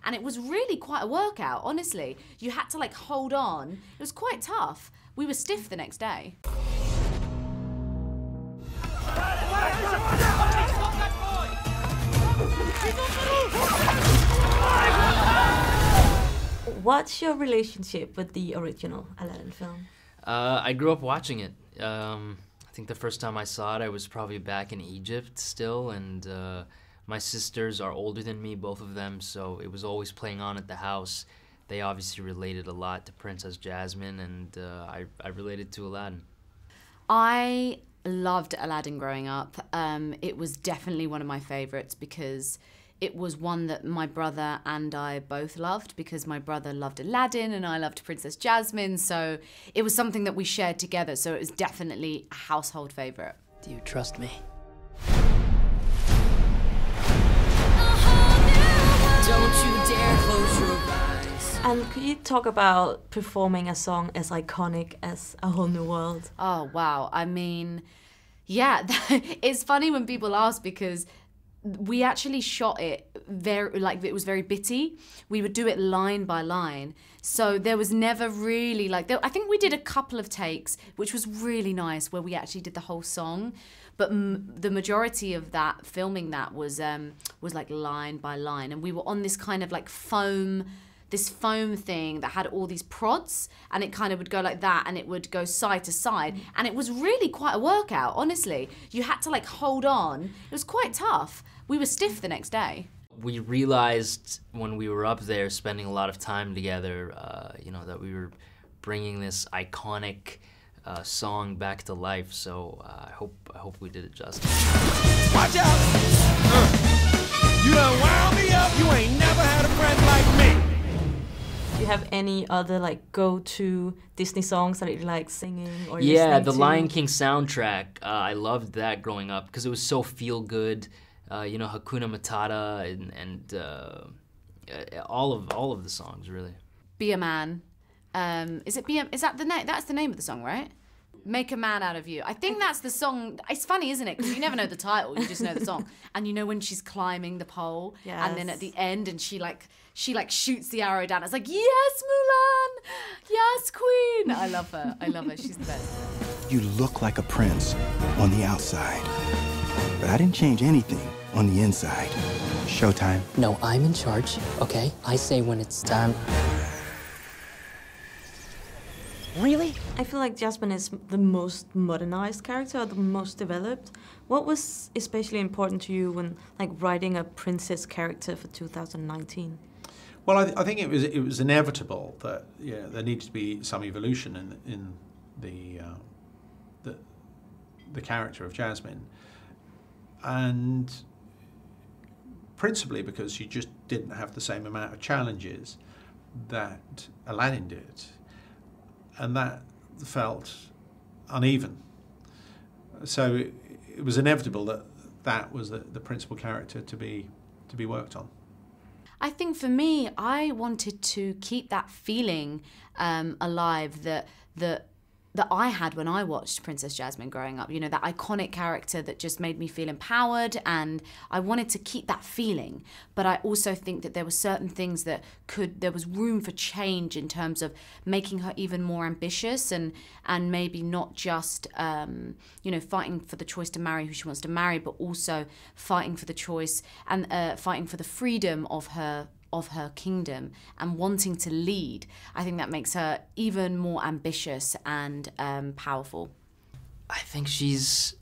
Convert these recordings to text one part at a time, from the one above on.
And it was really quite a workout, honestly. You had to like hold on. It was quite tough. We were stiff the next day. What's your relationship with the original Aladdin film? I grew up watching it. I think the first time I saw it, I was probably back in Egypt still, and my sisters are older than me, both of them, so it was always playing on at the house. They obviously related a lot to Princess Jasmine, and I related to Aladdin. I loved Aladdin growing up. It was definitely one of my favorites because it was one that my brother and I both loved, because my brother loved Aladdin and I loved Princess Jasmine, so it was something that we shared together, so it was definitely a household favorite. Do you trust me? Don't you dare close your eyes. And could you talk about performing a song as iconic as A Whole New World? Oh, wow. I mean, yeah, it's funny when people ask, because we actually shot it it was very bitty. We would do it line by line. So there was never really I think we did a couple of takes, which was really nice, where we actually did the whole song. But the majority of that, filming that, was like line by line. And we were on this kind of like foam thing that had all these prods, and it kind of would go like that, and it would go side to side. And it was really quite a workout, honestly. You had to like hold on. It was quite tough. We were stiff the next day. We realized when we were up there spending a lot of time together, you know, that we were bringing this iconic song back to life. So I hope we did it justice. Watch out! You done wound me up. You ain't never had a friend like me. Do you have any other like go-to Disney songs that you like singing or Yeah, listening the to? Lion King soundtrack. I loved that growing up because it was so feel good. You know, Hakuna Matata and all of the songs really. Be a Man. Is that the name? That's the name of the song, right? Make a Man Out of You. I think that's the song. It's funny, isn't it? Because you never know the title, you just know the song. And you know when she's climbing the pole, and then at the end, and she shoots the arrow down. It's like, yes, Mulan, yes, Queen. I love her. I love her. She's the best. You look like a prince on the outside, but I didn't change anything on the inside. Showtime. No, I'm in charge, okay? I say when it's time. Really? I feel like Jasmine is the most modernized character, the most developed. What was especially important to you when like writing a princess character for 2019? Well, I think it was inevitable that there needed to be some evolution in the character of Jasmine, and principally because she just didn't have the same amount of challenges that Aladdin did. And that felt uneven. So it was inevitable that was the principal character to be worked on. I think for me, I wanted to keep that feeling alive that I had when I watched Princess Jasmine growing up. You know, that iconic character that just made me feel empowered, and I wanted to keep that feeling. But I also think that there were certain things that there was room for change in terms of making her even more ambitious and maybe not just, you know, fighting for the choice to marry who she wants to marry, but also fighting for the choice and fighting for the freedom of her kingdom and wanting to lead. I think that makes her even more ambitious and powerful. I think she's,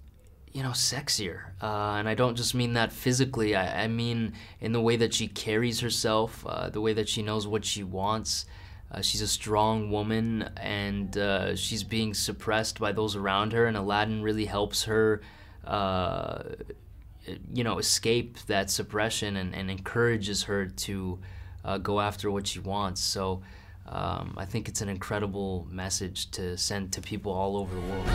you know, sexier. And I don't just mean that physically. I mean in the way that she carries herself, the way that she knows what she wants. She's a strong woman, and she's being suppressed by those around her, and Aladdin really helps her you know, escape that suppression and encourages her to go after what she wants. So I think it's an incredible message to send to people all over the world.